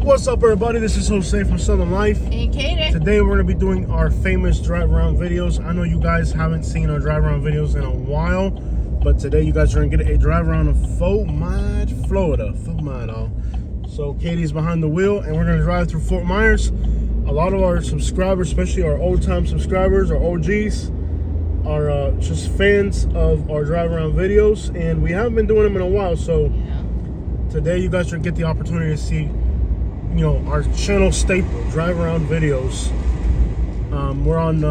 What's up, everybody? This is Jose from Southern Life. And Katie. Today we're going to be doing our famous drive around videos. I know you guys haven't seen our drive around videos in a while, but today you guys are going to get a drive around of Fort Myers, Florida. Fort Myers. So Katie's behind the wheel, and we're going to drive through Fort Myers. A lot of our subscribers, especially our old-time subscribers, our OGs, are just fans of our drive around videos, and we haven't been doing them in a while. So today you guys are going to get the opportunity to see, you know, our channel staple drive around videos. We're on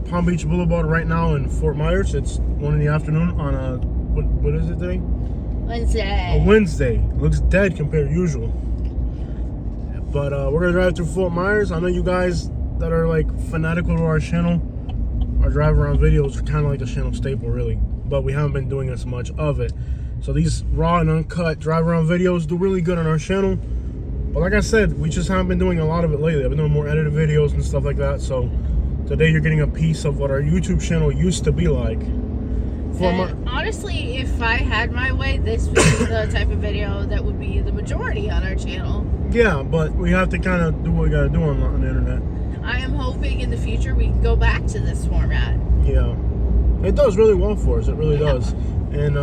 Palm Beach Boulevard right now in Fort Myers. It's 1 in the afternoon on a what is it today? Wednesday. A Wednesday. Looks dead compared to usual. But we're gonna drive through Fort Myers. I know you guys that are like fanatical to our channel, our drive around videos are kind of like a channel staple, really. But we haven't been doing as much of it. So these raw and uncut drive around videos do really good on our channel. But like I said, we just haven't been doing a lot of it lately. I've been doing more edited videos and stuff like that. So today you're getting a piece of what our YouTube channel used to be like. Honestly, if I had my way, this would be the type of video that would be the majority on our channel. Yeah, but we have to kind of do what we got to do on the internet. I am hoping in the future we can go back to this format. Yeah, it does really well for us. It really does. And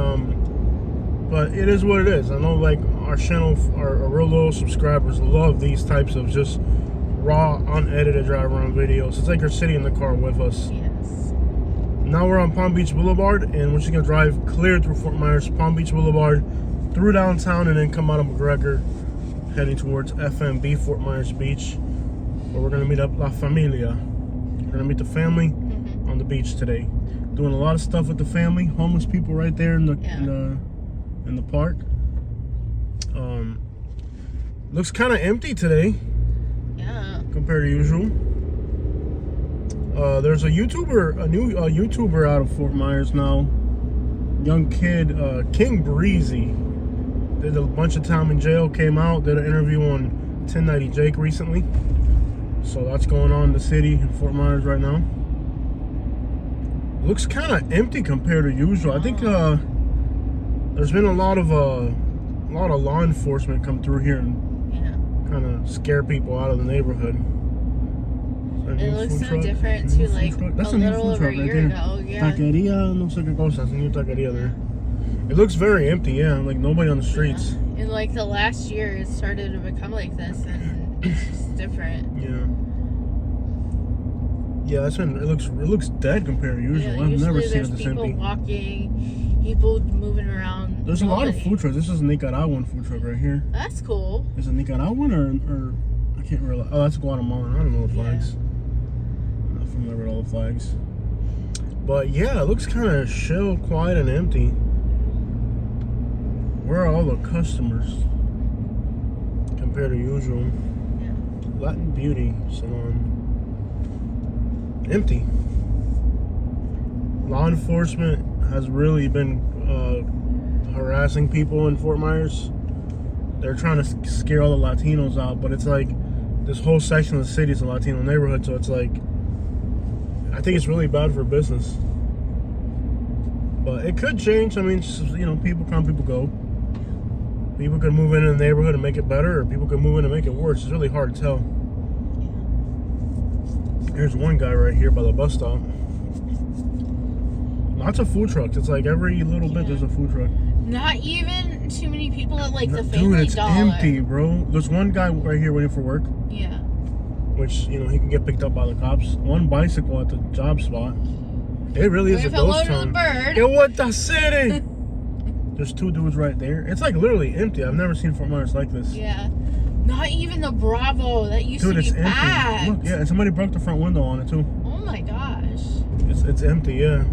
but it is what it is. I know, like, our channel, our real loyal subscribers love these types of just raw, unedited drive around videos. It's like you're sitting in the car with us. Yes. Now we're on Palm Beach Boulevard, and we're just gonna drive clear through Fort Myers, Palm Beach Boulevard, through downtown, and then come out of McGregor, heading towards FMB, Fort Myers Beach, where we're gonna meet up La Familia. We're gonna meet the family on the beach today. Doing a lot of stuff with the family. Homeless people right there in the in the park. Looks kind of empty today. Yeah. Compared to usual. There's a YouTuber, a new YouTuber out of Fort Myers now. Young kid, King Breezy. Did a bunch of time in jail, came out, did an interview on 1090 Jake recently. So that's going on in the city in Fort Myers right now. Looks kind of empty compared to usual. I think there's been a lot of law enforcement come through here and kind of scare people out of the neighborhood. It looks so different to like That's a little over a year ago. Yeah. Taqueria, no sé qué cosa. It's a new taqueria there. It looks very empty, yeah. Like nobody on the streets. Yeah. In like the last year, it started to become like this, and it's just different. Yeah. Yeah, that's when it looks dead compared to usual. Yeah, I've never seen it this people empty. Walking, people moving around. There's a lot of food trucks. This is a Nicaraguan food truck right here. That's cool. Is it Nicaraguan or I can't realize. Oh, that's Guatemalan. I don't know the flags. I'm not familiar with all the flags. But yeah, it looks kind of chill, quiet, and empty. Where are all the customers compared to usual? Yeah. Latin Beauty Salon. Empty. Law enforcement has really been harassing people in Fort Myers. They're trying to scare all the Latinos out, but it's like this whole section of the city is a Latino neighborhood, so it's like, I think it's really bad for business. But it could change. I mean, you know, people come, people go. People could move into the neighborhood and make it better, or people could move in and make it worse. It's really hard to tell. Here's one guy right here by the bus stop. Lots of food trucks. It's like every little bit there's a food truck. Not even too many people at like the Family Dude, it's Dollar. empty, bro. There's one guy right here waiting for work. Yeah. Which, you know, he can get picked up by the cops. One bicycle at the job spot. It really is a ghost town. It what the city. There's two dudes right there. It's like literally empty. I've never seen Fort Myers like this. Yeah. Not even the Bravo that used to be packed. Look, yeah, and somebody broke the front window on it too. Oh my gosh. It's empty, yeah.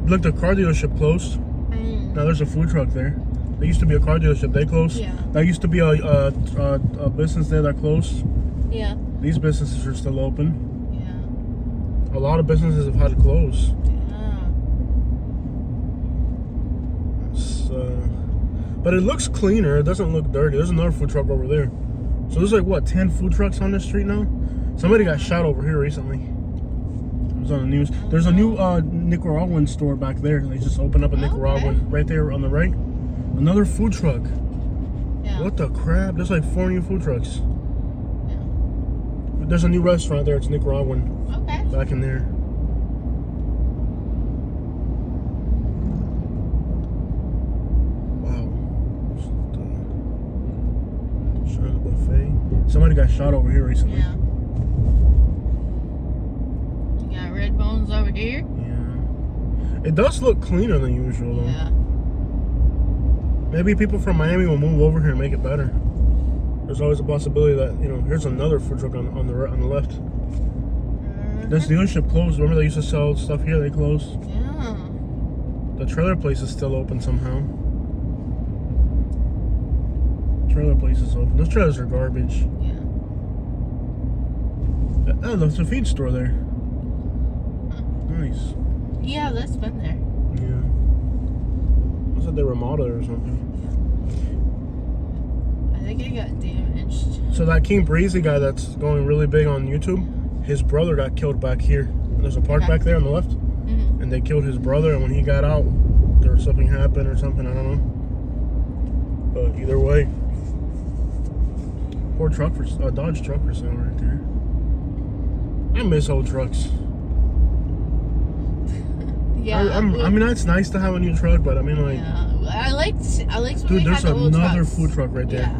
Look, the car dealership closed. Now there's a food truck there. There used to be a car dealership. They closed. Yeah. There used to be a business there that closed. Yeah. These businesses are still open. Yeah. A lot of businesses have had to close. But it looks cleaner. It doesn't look dirty. There's another food truck over there. So there's like, what, 10 food trucks on this street now? Somebody got shot over here recently. It was on the news. There's a new Nicaraguan store back there. They just opened up a Nicaraguan right there on the right. Another food truck. Yeah. What the crap? There's like 4 new food trucks. Yeah. There's a new restaurant there. It's Nicaraguan. Okay. Back in there. Wow. Shot buffet. Somebody got shot over here recently. Yeah. You got red bones over here. Yeah. It does look cleaner than usual though. Yeah. Maybe people from Miami will move over here and make it better. There's always a possibility that, you know, here's another food truck on the left. This dealership closed. Remember they used to sell stuff here? They closed. Yeah. The trailer place is still open somehow. Trailer place is open. Those trailers are garbage. Yeah. Oh, there's a feed store there. Nice. Yeah, that's been there. Yeah. I thought they remodeled it or something. I think it got damaged. So that King Breezy guy that's going really big on YouTube, his brother got killed back here. There's a park back there on the left. Mm-hmm. And they killed his brother, and when he got out, there was something happened or something, I don't know. But either way, poor truck for Dodge truck for sale right there. I miss old trucks. Yeah. I mean, it's nice to have a new truck, but I mean, like, yeah. I liked when dude, we there's had the old another trucks. food truck right there. Yeah.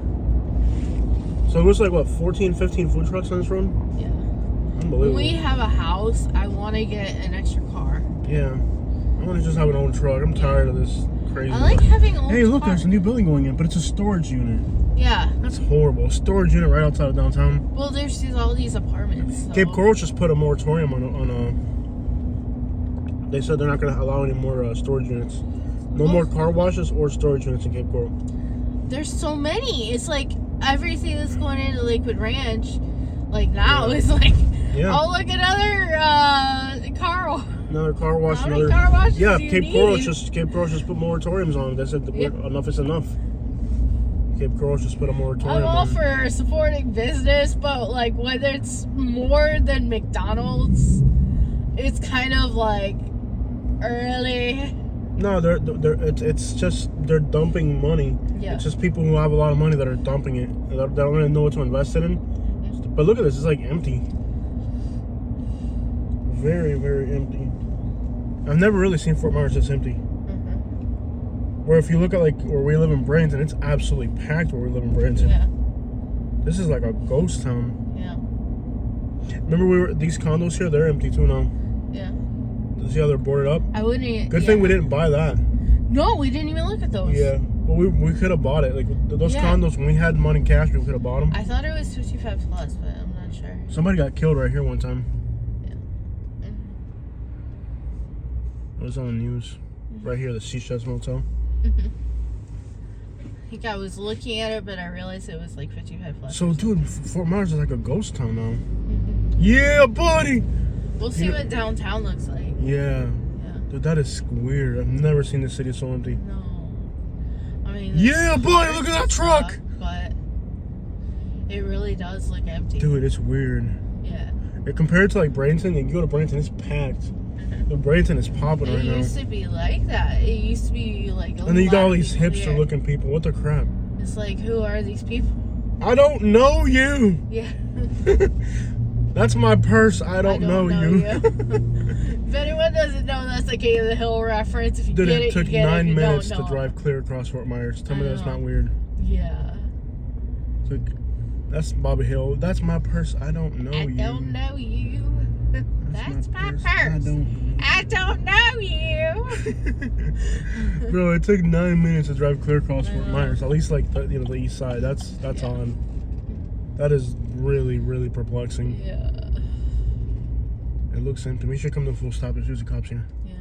So it was like what, 14, 15 food trucks on this road? Yeah. Unbelievable. When we have a house, I want to get an extra car. Yeah. I want to just have an old truck. I'm tired of this crazy. I like having old Hey, look, cars. there's a new building going in, but it's a storage unit. Yeah. That's horrible. A storage unit right outside of downtown. Well, there's all these apartments. So. Cape Coral just put a moratorium on they said they're not going to allow any more storage units. No more car washes or storage units in Cape Coral. There's so many. It's like everything that's going into Lakewood Ranch, like now, is like, oh, look, another car wash. Another car wash. How many car washes Yeah, do you Cape need? Coral just put moratoriums on it. They said enough is enough. Cape Coral just put a moratorium I'm all on it. for supporting business, but like when it's more than McDonald's, it's kind of like early. No, it's just they're dumping money. Yeah. It's just people who have a lot of money that are dumping it. They don't really know what to invest it in. Mm-hmm. But look at this, it's like empty. Very, very empty. I've never really seen Fort Myers this empty. Mm-hmm. Where if you look at like where we live in Bradenton, it's absolutely packed where we live in Bradenton. Yeah. This is like a ghost town. Yeah. Remember these condos here, they're empty too now. Yeah. See how they're boarded up? I wouldn't. Good thing we didn't buy that. No, we didn't even look at those. Yeah. But we could have bought it. Like those Yeah. condos, when we had money cash, we could have bought them. I thought it was 55 plus, but I'm not sure. Somebody got killed right here one time. Yeah. Mm-hmm. It was on the news. Right here, the Seasheds Motel. Mm-hmm. I think I was looking at it, but I realized it was like 55 plus. So, dude, Fort Myers is like a ghost town now. Mm-hmm. Yeah, buddy! We'll see what downtown looks like. Yeah. Yeah. Dude, that is weird. I've never seen the city so empty. No. I mean, Yeah, buddy, look at that truck! But it really does look empty. Dude, it's weird. Yeah. Compared to like Bradenton, you go to Bradenton, it's packed. The Bradenton is popping right now. It used to be like that. It used to be like And then you got all these hipster looking people. What the crap? It's like, who are these people? I don't know you! Yeah. That's my purse. I don't know you. If anyone doesn't know, that's the King of the Hill reference. If you Dude, get it, it took you get 9 it. minutes You to don't drive clear across Fort Myers. Tell me that's not know. weird. Yeah. That's Bobby Hill. That's my purse. I don't know you. I don't know you. That's my purse. I don't know you. Bro, it took 9 minutes to drive clear across Fort Myers. At least like the east side. That's on. That is really, really perplexing. Yeah. It looks empty. We should come to a full stop. There's usually cops here. Yeah.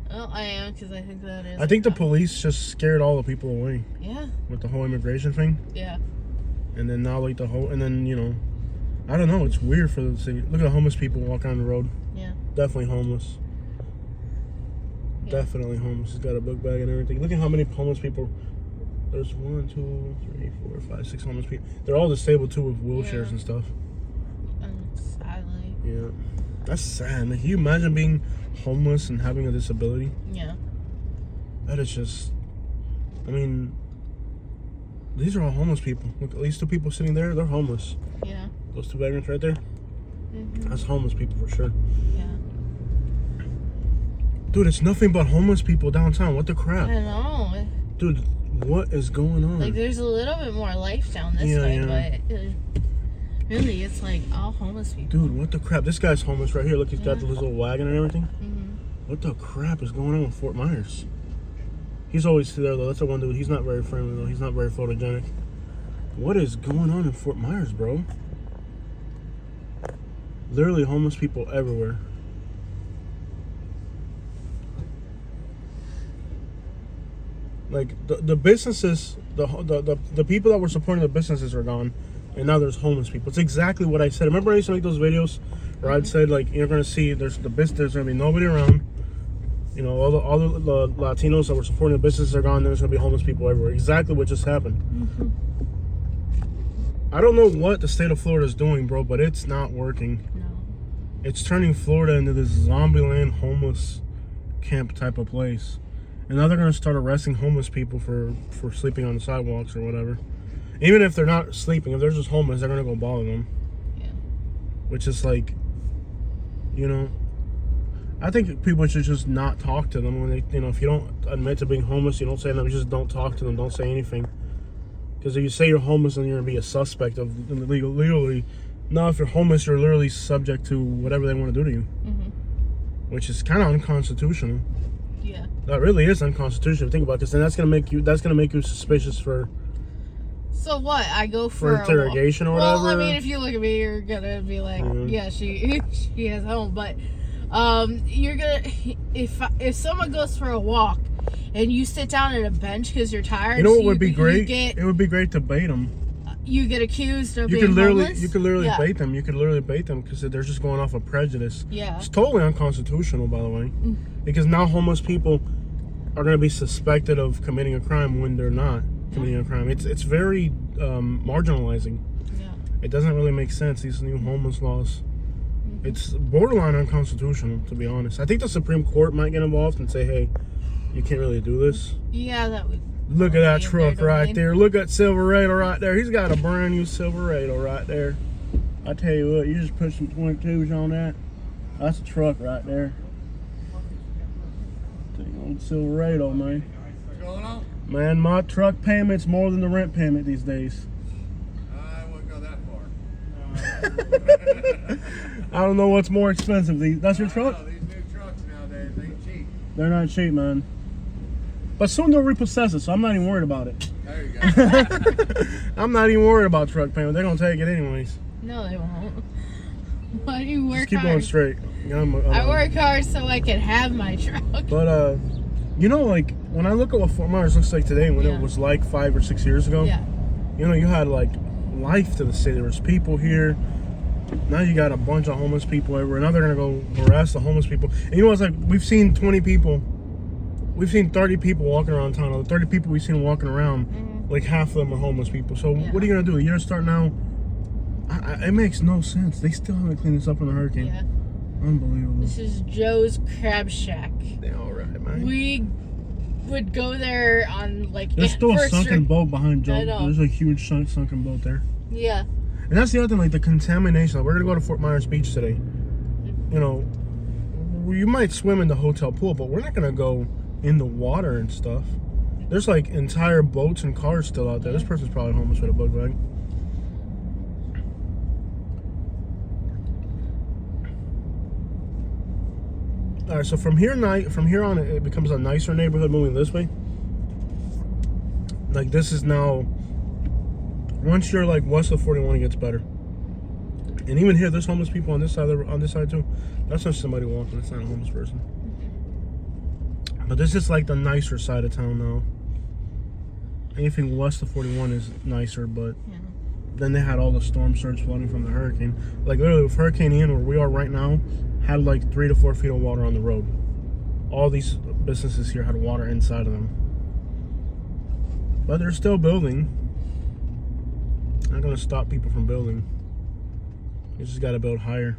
Well, I am, because I think that is. I think the police just scared all the people away. Yeah. With the whole immigration thing. Yeah. And then now like and then, you know, I don't know. It's weird for the city. Look at the homeless people walking on the road. Yeah. Definitely homeless. Yeah. Definitely homeless. He's got a book bag and everything. Look at how many homeless people. There's 1, 2, 3, 4, 5, 6 homeless people. They're all disabled too with wheelchairs and stuff. Sadly. Yeah. That's sad. Can you imagine being homeless and having a disability? Yeah. That is just, I mean, These are all homeless people. Look, at least two people sitting there, they're homeless. Yeah. Those two vagrants right there, that's homeless people for sure. Yeah. Dude, it's nothing but homeless people downtown. What the crap? I know. Dude, what is going on? Like, there's a little bit more life down this way, but really, it's like all homeless people. Dude, what the crap? This guy's homeless right here. Look, he's got his little wagon and everything. What the crap is going on with Fort Myers? He's always there, though. That's the one dude. He's not very friendly, though. He's not very photogenic. What is going on in Fort Myers, bro? Literally homeless people everywhere. Like, the businesses, the people that were supporting the businesses are gone. And now there's homeless people. It's exactly what I said. Remember I used to make those videos where I'd said, like, you're going to see there's going to be nobody around. You know, all the Latinos that were supporting the businesses are gone. There's going to be homeless people everywhere. Exactly what just happened. I don't know what the state of Florida is doing, bro, but it's not working. No. It's turning Florida into this zombie land homeless camp type of place. And now they're going to start arresting homeless people for sleeping on the sidewalks or whatever. Even if they're not sleeping, if they're just homeless, they're going to go bother them. Yeah. Which is like, you know, I think people should just not talk to them when they, you know, if you don't admit to being homeless, you don't say nothing, just don't talk to them, don't say anything. Because if you say you're homeless, then you're going to be a suspect of legally. Now, if you're homeless, you're literally subject to whatever they want to do to you. Which is kind of unconstitutional. Yeah. That really is unconstitutional. Think about this, and that's going to make you suspicious for. So what? I go for interrogation or whatever? Well, I mean, if you look at me, you're gonna be like, yeah, she has home. But you're gonna if someone goes for a walk and you sit down at a bench because you're tired. You know what would be great? It would be great to bait them. You get accused of being homeless? You could literally bait them. You could literally bait them because they're just going off of prejudice. Yeah. It's totally unconstitutional, by the way, because now homeless people are going to be suspected of committing a crime when they're not committing a crime. It's very marginalizing. Yeah. It doesn't really make sense, these new homeless laws. It's borderline unconstitutional, to be honest. I think the Supreme Court might get involved and say, hey, you can't really do this. Yeah, that would. Look at that truck right there. Look at Silverado right there. He's got a brand new Silverado right there. I tell you what, you just put some 22s on that. That's a truck right there. Dang old Silverado, man. What's going on? Man, my truck payment's more than the rent payment these days. I wouldn't go that far. I don't know what's more expensive. That's your truck? Know, these new trucks nowadays ain't cheap. They're not cheap, man. But soon they'll repossess it, so I'm not even worried about it. There you go. I'm not even worried about truck payment. They're going to take it anyways. No, they won't. Why do you work Just keep hard? going straight. I work hard so I can have my truck. But, you know, like, when I look at what Fort Myers looks like today, when it was like 5 or 6 years ago, you know, you had, like, life to the city. There was people here. Now you got a bunch of homeless people everywhere. Now they're going to go harass the homeless people. And you know, it's like, we've seen 20 people. We've seen 30 people walking around town. The 30 people we've seen walking around, like half of them are homeless people. So what are you going to do? You're going to start now? It makes no sense. They still haven't cleaned this up from the hurricane. Yeah. Unbelievable. This is Joe's Crab Shack. They're all right, man. We would go there on, like, There's still a sunken boat behind Joe. I know. There's a huge sunken boat there. Yeah. And that's the other thing, like the contamination. We're going to go to Fort Myers Beach today. You know, you might swim in the hotel pool, but we're not going to go in the water and stuff. There's like entire boats and cars still out there. This person's probably homeless with a book bag. All right, so from here on, it becomes a nicer neighborhood moving this way. Like this is now. Once you're like west of 41, it gets better. And even here, there's homeless people on this side too. That's just somebody walking. It's not a homeless person. But this is like the nicer side of town now. Anything west of 41 is nicer, but then they had all the storm surge flooding from the hurricane. Like literally with Hurricane Ian, where we are right now, had like 3 to 4 feet of water on the road. All these businesses here had water inside of them. But they're still building. Not gonna stop people from building. You just gotta build higher.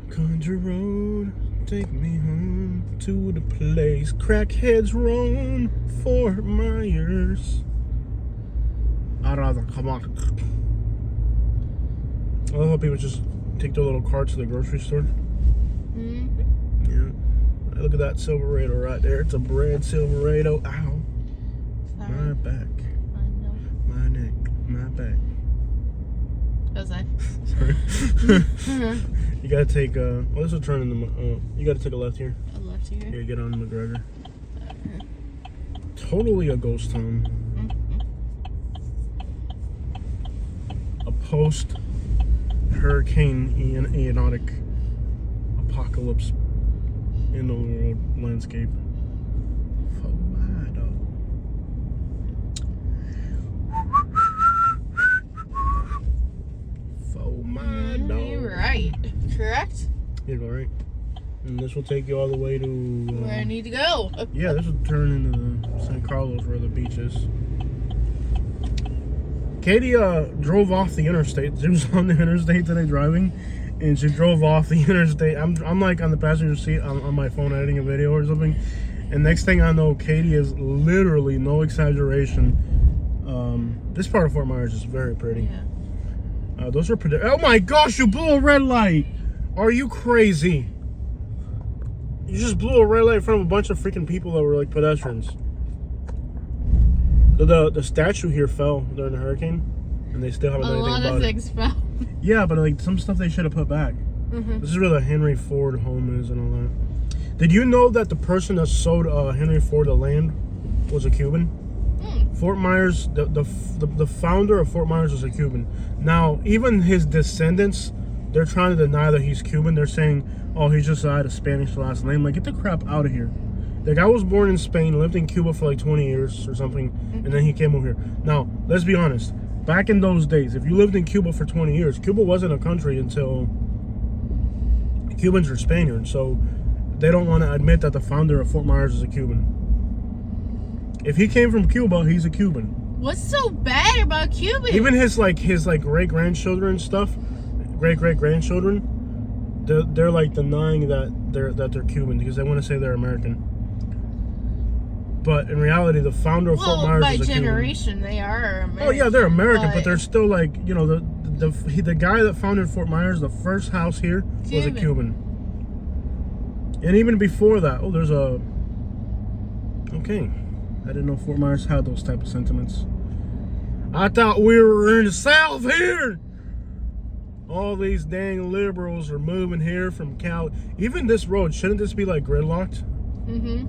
Country road. Take me home to the place crackheads roam, Fort Myers. I'd rather come on. I love how people just take their little cart to the grocery store. Yeah. Look at that Silverado right there. It's a bread Silverado. Ow. Sorry. My back. I know. My neck. My back. Was I? Sorry. You gotta take well, this will turn in the you gotta take a left here. A left here. Yeah, get on McGregor. Totally a ghost town. A post Hurricane Ianotic apocalypse in the world landscape. You're right. Correct? You go right. And this will take you all the way to where I need to go. Yeah, this will turn into the San Carlos where the beach is. Katie drove off the interstate. She was on the interstate today driving, and she drove off the interstate. I'm like on the passenger seat on my phone editing a video or something, and next thing I know, Katie is literally, no exaggeration. This part of Fort Myers is very pretty. Yeah. Those are oh my gosh, you blew a red light. Are you crazy? You just blew a red light in front of a bunch of freaking people that were like pedestrians. The statue here fell during the hurricane, and they still haven't done anything about it. A lot of things fell. Yeah, but like some stuff they should have put back. This is where the Henry Ford home is and all that. Did you know that the person that sold Henry Ford the land was a Cuban? Fort Myers, the founder of Fort Myers was a Cuban. Now, even his descendants, they're trying to deny that he's Cuban. They're saying, oh, he just had a Spanish last name. Like, get the crap out of here. The guy was born in Spain, lived in Cuba for like 20 years or something, and then he came over here. Now, let's be honest. Back in those days, if you lived in Cuba for 20 years, Cuba wasn't a country until Cubans were Spaniards. So they don't want to admit that the founder of Fort Myers is a Cuban. If he came from Cuba, he's a Cuban. What's so bad about Cuba? Even his great grandchildren and stuff, great grandchildren, they're like denying that they're Cuban because they want to say they're American. But in reality, the founder of Fort Myers is a Cuban. By generation, they are American. Oh yeah, they're American, but they're still like, you know, the guy that founded Fort Myers, the first house here was a Cuban. And even before that, there's a. Okay. I didn't know Fort Myers had those type of sentiments. I thought we were in the South here. All these dang liberals are moving here from Cal. Even this road, shouldn't this be like gridlocked?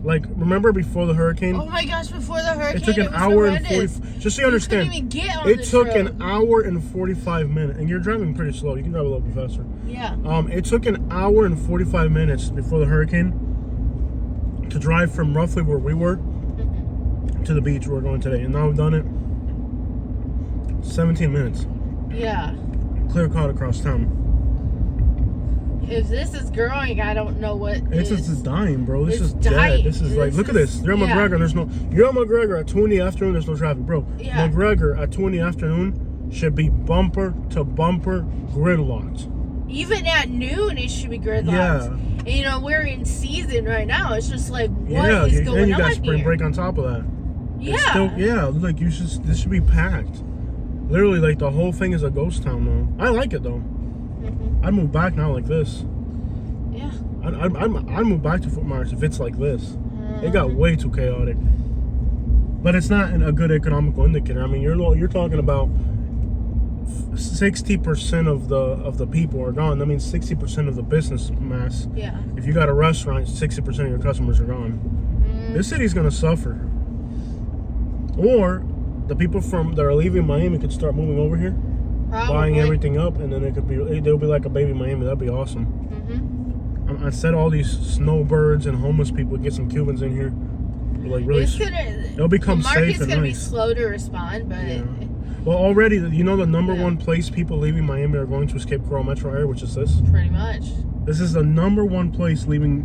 Like, remember before the hurricane? Oh my gosh, before the hurricane, it took an hour and 40. Just so you understand, couldn't even get on it this took road. an hour and 45 minutes. And you're driving pretty slow. You can drive a little bit faster. Yeah. It took an hour and 45 minutes before the hurricane to drive from roughly where we were to the beach we're going today, and now we've done it 17 minutes. Yeah. Clear cut across town. If this is growing, I don't know what It's just dying, bro. This is dying. dead. This is like, look at this. You're at McGregor. You're at McGregor at 2 in the afternoon. There's no traffic, bro. Yeah. McGregor at 2 in the afternoon should be bumper to bumper gridlocked. Even at noon, it should be gridlocked. Yeah. And, you know, we're in season right now. It's just like, what Yeah, is going and you on got spring here? break on top of that. Yeah. It's still, like this should be packed. Literally, like the whole thing is a ghost town now. I like it though. I'd move back now like this. Yeah. I'd move back to Fort Myers if it's like this. It got way too chaotic. But it's not a good economical indicator. I mean, you're talking about 60% of the people are gone. That means 60% of the business mass. Yeah. If you got a restaurant, 60% of your customers are gone. This city's gonna suffer. Or the people that are leaving Miami could start moving over here, buying everything up, and then they'll be like a baby Miami. That'd be awesome. I said all these snowbirds and homeless people get some Cubans in here. Like really, they'll become safe and nice. The market's gonna be slow to respond, but. Yeah. Well, already, you know, the number one place people leaving Miami are going to is Cape Coral metro area, which is this. Pretty much. This is the number one place leaving,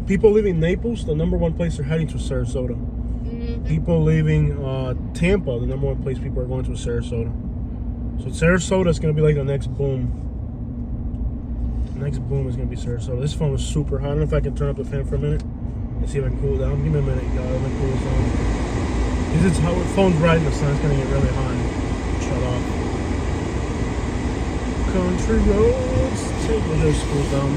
people leaving Naples. The number one place they're heading to is Sarasota. People leaving Tampa, the number one place people are going to is Sarasota. So Sarasota is going to be like the next boom. Next boom is gonna be Sarasota. This phone was super hot. I don't know if I can turn up the fan for a minute and see if I can cool it down. Give me a minute, y'all. Let me cool this down. Because it's hot. The phone's bright in the sun. It's gonna get really hot and shut off. Country roads, take me to school down.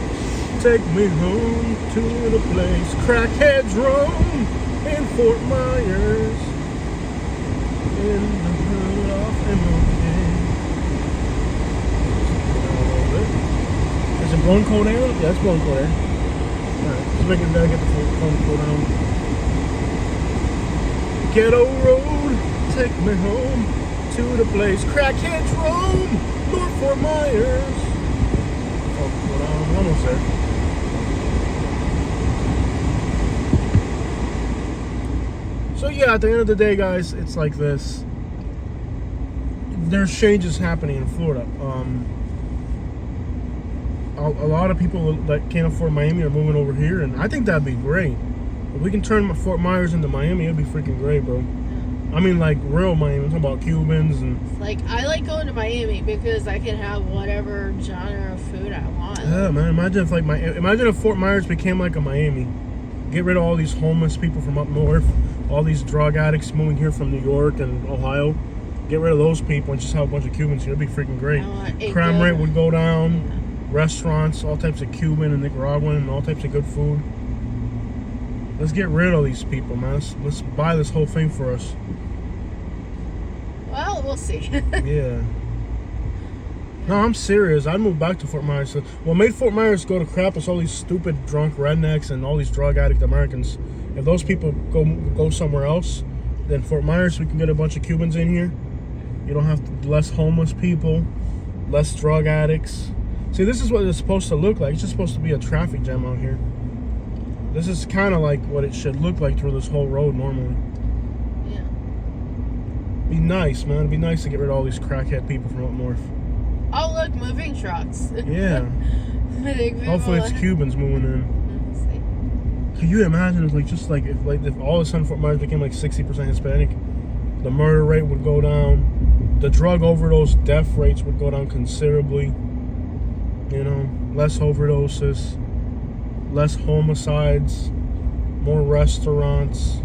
Take me home to the place crackheads roam in Fort Myers. In the hood of MLK. Is it blowing cold air? Yeah, it's blowing cold air. Alright, let's make it better, get the phone to cool down. Ghetto road, take me home to the place crackheads roam, North Fort Myers. Oh, cool down, we're almost there. So yeah, at the end of the day, guys, it's like this. There's changes happening in Florida. A lot of people that can't afford Miami are moving over here, and I think that'd be great. If we can turn Fort Myers into Miami, it'd be freaking great, bro. I mean, like real Miami. I'm talking about Cubans and. Like, I like going to Miami because I can have whatever genre of food I want. Yeah, man. Imagine if Fort Myers became like a Miami. Get rid of all these homeless people from up north, all these drug addicts moving here from New York and Ohio. Get rid of those people and just have a bunch of Cubans here. It'd be freaking great. Crime rate would go down. Yeah. Restaurants, all types of Cuban and Nicaraguan and all types of good food. Let's get rid of these people, man. Let's buy this whole thing for us. Well, we'll see. Yeah. No, I'm serious. I'd move back to Fort Myers. What made Fort Myers go to crap is all these stupid drunk rednecks and all these drug addict Americans. If those people go somewhere else, then Fort Myers, we can get a bunch of Cubans in here. You don't have less homeless people, less drug addicts. See, this is what it's supposed to look like. It's just supposed to be a traffic jam out here. This is kind of like what it should look like through this whole road normally. Yeah. Be nice, man. It'd be nice to get rid of all these crackhead people from up north. Oh, look, moving trucks. Yeah. Hopefully it's Cubans moving in. Can you imagine if if all of a sudden Fort Myers became like 60% Hispanic? The murder rate would go down. The drug overdose death rates would go down considerably. You know, less overdoses, less homicides, more restaurants,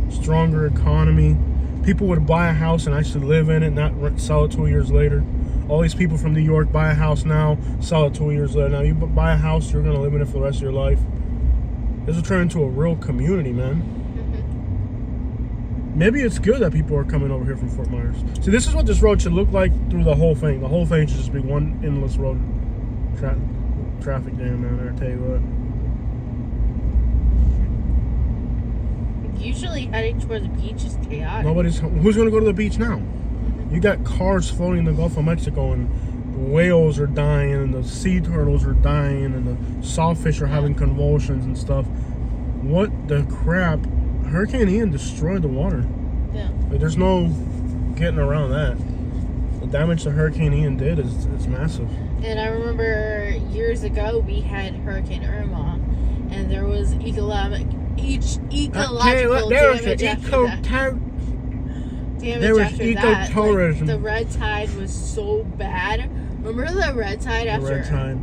stronger economy. People would buy a house and actually live in it, not sell it 2 years later. All these people from New York buy a house now, sell it 2 years later. Now you buy a house, you're going to live in it for the rest of your life. This will turn into a real community, man. Maybe it's good that people are coming over here from Fort Myers. See, this is what this road should look like through the whole thing. The whole thing should just be one endless road. Traffic jam down there, I tell you what. Usually heading towards the beach is chaotic. Who's going to go to the beach now? You got cars floating in the Gulf of Mexico, and whales are dying, and the sea turtles are dying, and the sawfish are having convulsions and stuff. What the crap? Hurricane Ian destroyed the water. Yeah. Like, there's no getting around that. The damage that Hurricane Ian did is massive. And I remember years ago we had Hurricane Irma, and there was ecological damage after that. There was ecotourism. Like, the red tide was so bad. Remember the red tide after? The red tide.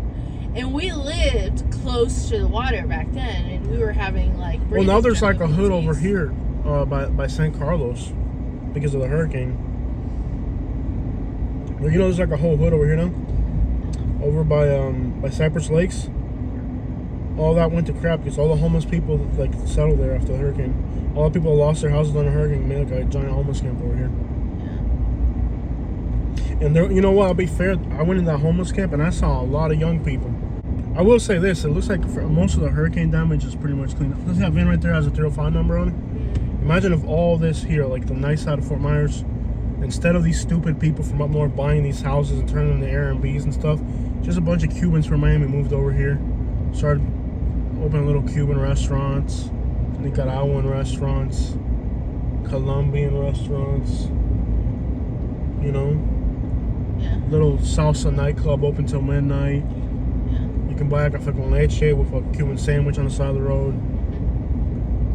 And we lived close to the water back then, and we were having like. Well, now there's like a hood over here by San Carlos because of the hurricane. Well, you know, there's like a whole hood over here now, over by Cypress Lakes. All that went to crap because all the homeless people like settled there after the hurricane. All the people lost their houses on the hurricane, made like a giant homeless camp over here. And there, you know what? I'll be fair. I went in that homeless camp and I saw a lot of young people. I will say this: it looks like most of the hurricane damage is pretty much cleaned up. Does that van right there has a 305 number on it? Imagine if all this here, like the nice side of Fort Myers, instead of these stupid people from up north buying these houses and turning them into Airbnbs and stuff, just a bunch of Cubans from Miami moved over here, started opening little Cuban restaurants, Nicaraguan restaurants, Colombian restaurants, you know, little salsa nightclub open till midnight. You can buy like a fucking leche with a Cuban sandwich on the side of the road.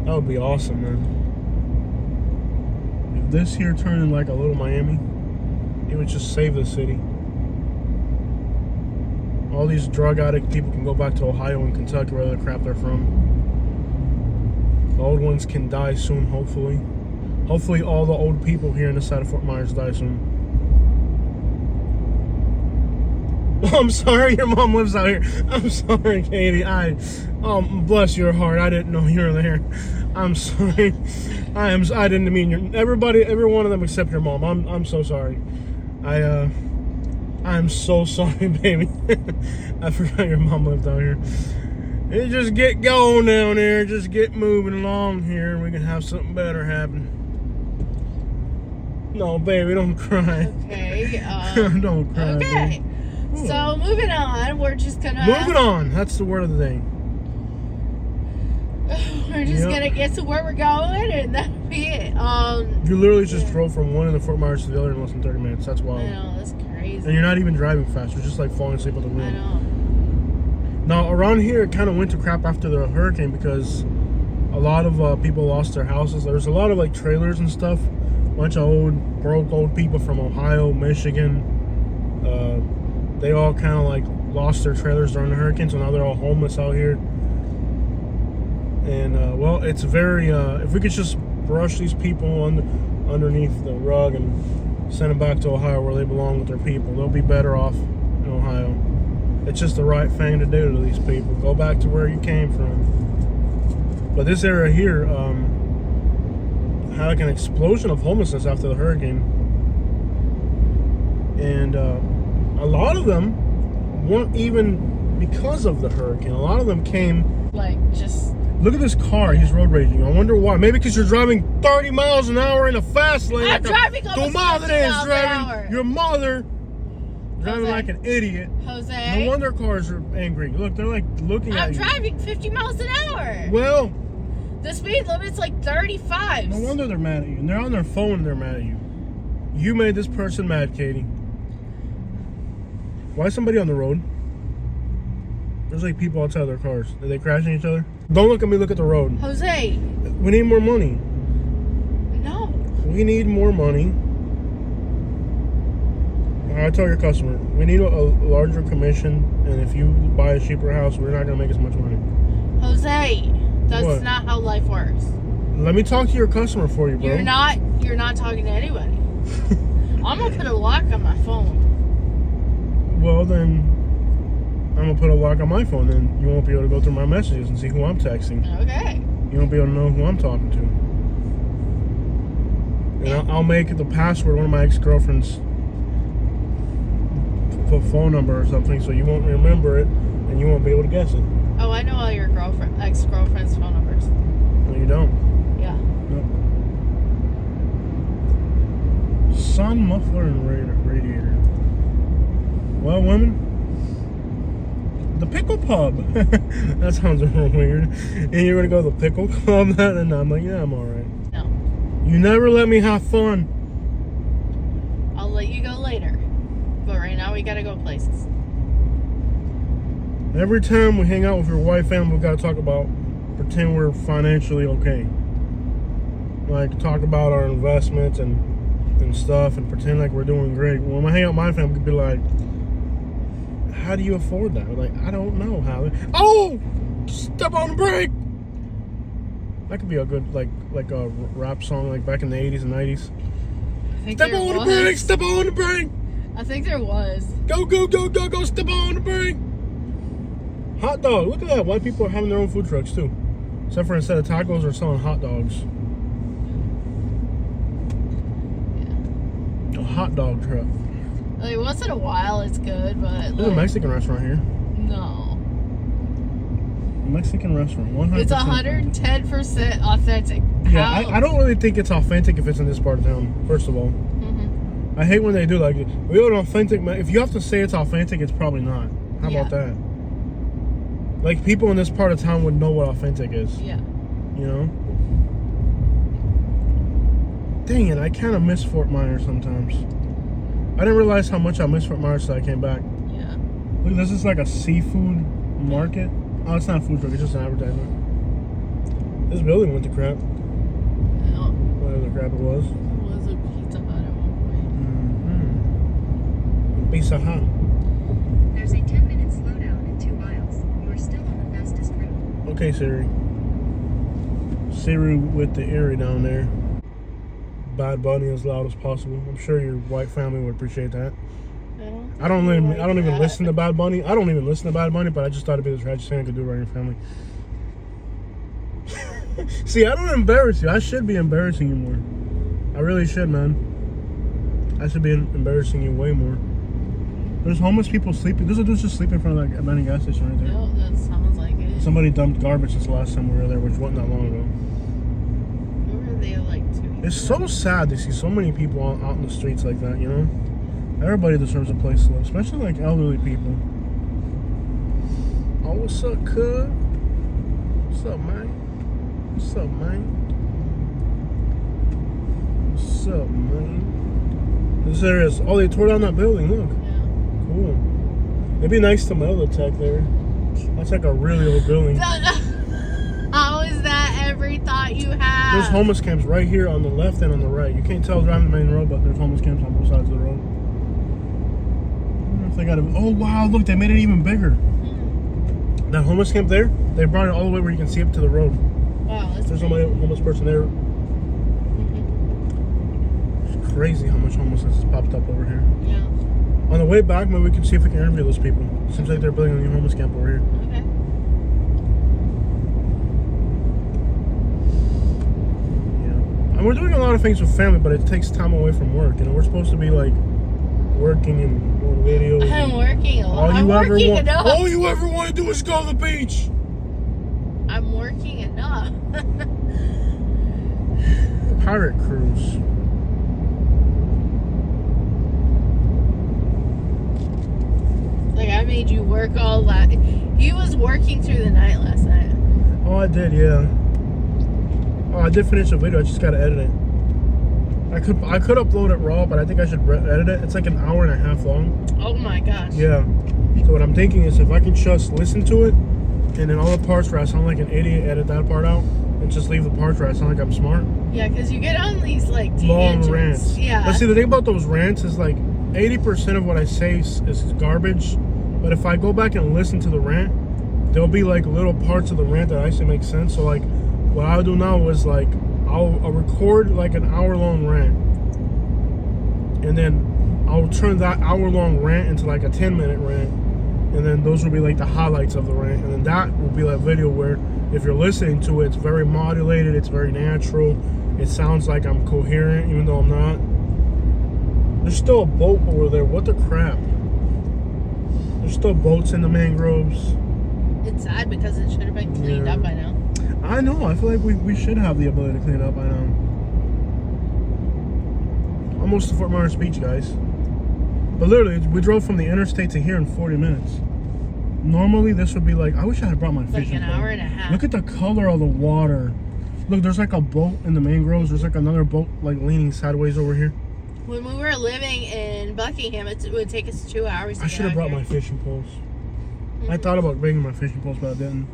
That would be awesome, man. If this here turned into like a little Miami, it would just save the city. All these drug addict people can go back to Ohio and Kentucky, wherever the crap they're from. The old ones can die soon, hopefully. Hopefully all the old people here in the side of Fort Myers die soon. I'm sorry your mom lives out here. I'm sorry, Katie. Bless your heart. I didn't know you were there. I'm sorry. I didn't mean every one of them except your mom. I'm so sorry. I'm so sorry, baby. I forgot your mom lived out here. You just get going down there. Just get moving along here, and we can have something better happen. No, baby, don't cry. Okay. Don't cry. Okay. Baby. So moving on, we're just gonna. Moving on. That's the word of the day. We're just gonna get to where we're going, and that'll be it. You literally just drove from one end of Fort Myers to the other in less than 30 minutes. That's wild. I know, that's crazy. And you're not even driving fast. You're just like falling asleep on the wheel. I know. Now, around here, it kind of went to crap after the hurricane because a lot of people lost their houses. There's a lot of like trailers and stuff. A bunch of broke old people from Ohio, Michigan. They all kind of like lost their trailers during the hurricane, so now they're all homeless out here. And well, it's very. If we could just brush these people underneath the rug and send them back to Ohio where they belong with their people, they'll be better off in Ohio. It's just the right thing to do to these people. Go back to where you came from. But this area here had like an explosion of homelessness after the hurricane, and a lot of them weren't even because of the hurricane. A lot of them came like just. Look at this car. He's road raging. I wonder why. Maybe because you're driving 30 miles an hour in a fast lane. I'm driving almost 50 miles an hour. Your mother driving Jose. like an idiot. Jose. No wonder cars are angry. Look, they're like looking at you. I'm driving 50 miles an hour. Well, the speed limit's like 35. no wonder they're mad at you. And they're on their phone and they're mad at you. You made this person mad, Katie. Why is somebody on the road? There's like people outside their cars. Are they crashing each other? Don't look at me, look at the road. Jose. We need more money. No. We need more money. I tell your customer, we need a larger commission, and if you buy a cheaper house, we're not going to make as much money. Jose, that's What? not how life works. Let me talk to your customer for you, bro. You're not talking to anybody. I'm going to put a lock on my phone. Well, then I'm going to put a lock on my phone, then you won't be able to go through my messages and see who I'm texting. Okay. You won't be able to know who I'm talking to. And I'll make the password one of my ex-girlfriend's phone number or something, so you won't remember it and you won't be able to guess it. Oh, I know all your ex-girlfriend's phone numbers. No, you don't. Yeah. No. Sun, muffler, and radiator. Well, women, the Pickle Pub. That sounds real weird. And you're gonna go to the Pickle Club? And I'm like, yeah, I'm alright. No. You never let me have fun. I'll let you go later. But right now we gotta go places. Every time we hang out with your wife and we gotta talk about, pretend we're financially okay. Like talk about our investments and stuff and pretend like we're doing great. When I hang out with my family, we could be like, how do you afford that? We're like, I don't know how. Oh! Step on the brake! That could be a good, like a rap song like back in the 80s and 90s. Step on the brake! Step on the brake! I think there was. Go, go, go, go, go, step on the brake! Hot dog. Look at that. White people are having their own food trucks too. Except for instead of tacos, they're selling hot dogs. Yeah. A hot dog truck. Like once in a while it's good, but There's a Mexican restaurant here. No. A Mexican restaurant. 100%. It's 110% authentic. Yeah, I don't really think it's authentic if it's in this part of town, first of all. I hate when they do like, we have an authentic, if you have to say it's authentic, it's probably not. How about that? Like people in this part of town would know what authentic is. Yeah. You know? Dang it, I kind of miss Fort Myers sometimes. I didn't realize how much I miss Fort Myers until I came back. Yeah. Look, this is like a seafood market. Oh, it's not a food truck, it's just an advertisement. This building went to crap. Yeah. Whatever the crap it was. It was a Pizza Hut at one Pizza Hut. There's a 10-minute slow Okay, Siri. Siri with the Erie down there. Bad Bunny as loud as possible. I'm sure your white family would appreciate that. I don't even listen to Bad Bunny. I don't even listen to Bad Bunny, but I just thought it'd be the tragic thing I could do right in your family. See, I don't embarrass you. I should be embarrassing you more. I really should, man. I should be embarrassing you way more. There's homeless people sleeping. There's a dude just sleeping in front of that abandoned gas station right there. No, that sounds like it. Somebody dumped garbage since the last time we were there, which wasn't that long ago. Where were they like 2 weeks It's so sad to see so many people out in the streets like that, you know? Everybody deserves a place to live, especially like elderly people. Oh, what's up, cuz? What's up, man? What's up, man? What's up, man? This area is... Oh, they tore down that building, look. Yeah. Cool. It'd be nice to mail the tech there. That's like a really old building. How is that every thought you have? There's homeless camps right here on the left and on the right. You can't tell driving the main road, but there's homeless camps on both sides of the road. I wonder if they got it. Oh, wow, look, they made it even bigger. That homeless camp there, they brought it all the way where you can see up to the road. Wow, that's There's crazy. a homeless person there. It's crazy how much homelessness has popped up over here. Yeah. On the way back, maybe we can see if we can interview those people. Seems like they're building a new homeless camp over here. Okay. Yeah. And we're doing a lot of things with family, but it takes time away from work. You know, we're supposed to be like working and doing videos. I'm working a lot. All I'm you ever want to do is go to the beach. I'm working enough. Pirate cruise. Like, I made you work all that. He was working through the night last night. Oh, I did, yeah. Oh, I did finish the video. I just gotta edit it. I could upload it raw, but I think I should edit it. It's like an hour and a half long. Oh my gosh. Yeah. So what I'm thinking is if I can just listen to it, and then all the parts where I sound like an idiot, edit that part out, and just leave the parts where I sound like I'm smart. Yeah, because you get on these like Long tangents. rants. Yeah. But see, the thing about those rants is like 80% of what I say is garbage. But if I go back and listen to the rant, there'll be like little parts of the rant that actually make sense. So like, what I'll do now is like, I'll record like an hour-long rant, and then I'll turn that hour-long rant into like a 10-minute rant, and then those will be like the highlights of the rant, and then that will be like video where if you're listening to it, it's very modulated, it's very natural, it sounds like I'm coherent even though I'm not. There's still a boat over there. What the crap? There's still boats in the mangroves. It's sad because it should have been cleaned up by now. I know. I feel like we should have the ability to clean it up by now. Almost to Fort Myers Beach, guys. But literally, we drove from the interstate to here in 40 minutes. Normally, this would be like... I wish I had brought my fishing Like an pole. hour and a half. Look at the color of the water. Look, there's like a boat in the mangroves. There's like another boat like leaning sideways over here. When we were living in Buckingham, it would take us 2 hours to I get should have out brought here. my fishing poles. I thought about bringing my fishing poles, but I didn't.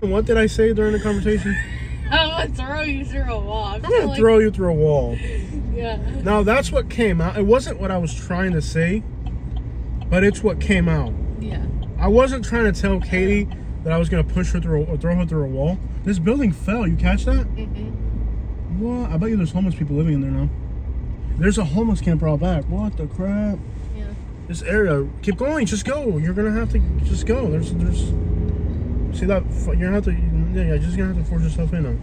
What did I say during the conversation? I'm gonna throw you through a wall. I'm gonna throw you through a wall. Yeah. Now that's what came out. It wasn't what I was trying to say, but it's what came out. Yeah. I wasn't trying to tell Katie that I was gonna push her through or throw her through a wall. This building fell. You catch that? What? I bet you there's homeless people living in there now. There's a homeless camper out back. What the crap? Yeah. This area. Keep going. Just go. You're gonna have to just go. There's. See that? You're gonna have to. Yeah, you're just gonna have to force yourself in now.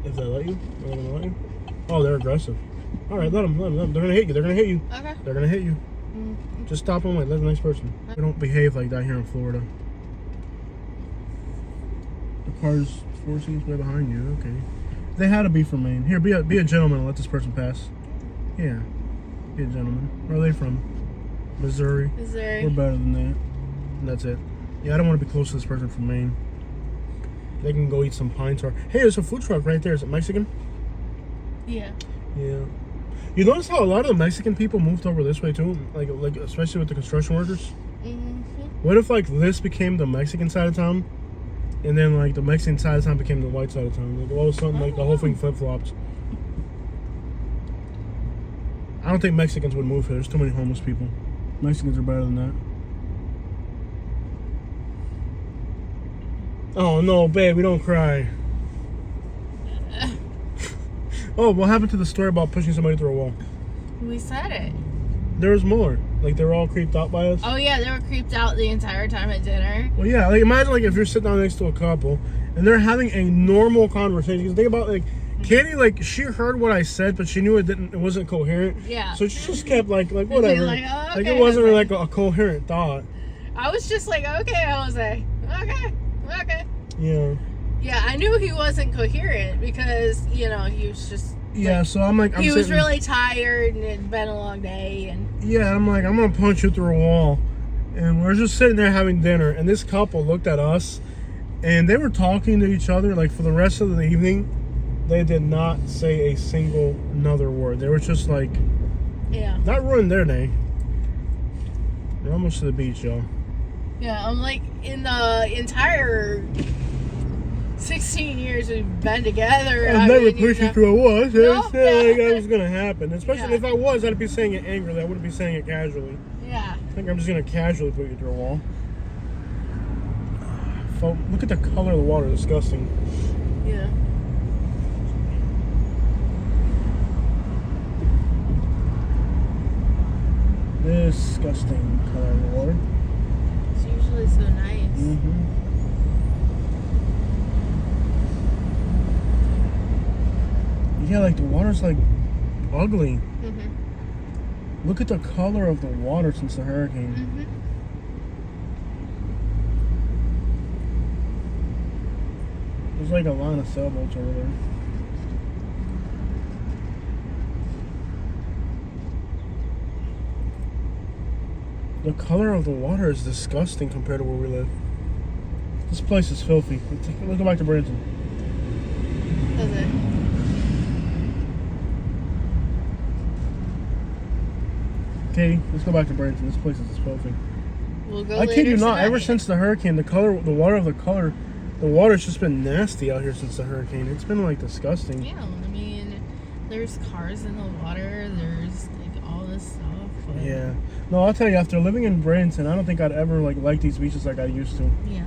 If they let you, are they gonna let you? Oh, they're aggressive. All right, let them. They're gonna hit you. They're gonna hit you. Okay. They're gonna hit you. Just stop and wait. Let the next person. We don't behave like that here in Florida. The car's 4 seats way behind you. Okay. They had to be from Maine. Here, be a gentleman and let this person pass. Yeah. Be a gentleman. Where are they from? Missouri. Missouri. We're better than that. And that's it. Yeah, I don't want to be close to this person from Maine. They can go eat some pine tar. Hey, there's a food truck right there. Is it Mexican? Yeah. Yeah. You notice how a lot of the Mexican people moved over this way too? Like especially with the construction workers? What if like this became the Mexican side of town? And then like the Mexican side of town became the white side of town? Like all of a sudden like the whole thing flip-flopped. I don't think Mexicans would move here. There's too many homeless people. Mexicans are better than that. Oh no, babe, we don't cry. Oh, what happened to the story about pushing somebody through a wall? We said it. There was more. Like they were all creeped out by us. Oh yeah, they were creeped out the entire time at dinner. Well, yeah. Like imagine like if you're sitting down next to a couple and they're having a normal conversation. Because think about like Katie, like she heard what I said, but she knew it wasn't coherent. Yeah. So she just kept like whatever. Like, oh, okay. Like it wasn't like a coherent thought. I was just like, okay, Jose. Okay. Yeah. Yeah, I knew he wasn't coherent because, he was just... Yeah, so I'm like... He was really tired and it'd been a long day and... Yeah, I'm like, I'm going to punch you through a wall. And we're just sitting there having dinner, and this couple looked at us, and they were talking to each other, like, for the rest of the evening. They did not say a single another word. They were just like... Yeah. That ruined their day. We're almost to the beach, y'all. Yeah, I'm like, in the entire 16 years we've been together. I've never pushed you through a wall. Like that was going to happen. Especially if I was, I'd be saying it angrily. I wouldn't be saying it casually. Yeah. I think I'm just going to casually put you through a wall. Look at the color of the water. Disgusting. Yeah. Disgusting color of the water. It's usually so nice. Mm-hmm. Yeah, like the water's like ugly. Mm-hmm. Look at the color of the water since the hurricane. Mm-hmm. There's like a line of sailboats over there. The color of the water is disgusting compared to where we live. This place is filthy. Let's go back to Branson. Okay. Katie, let's go back to Branson. This place is filthy. We'll go I kid you not. tonight. Ever since the hurricane, the water's just been nasty out here since the hurricane. It's been like disgusting. Yeah, I mean, there's cars in the water. There's like all this stuff. But... Yeah. No, I'll tell you. After living in Branson, I don't think I'd ever like these beaches like I used to. Yeah.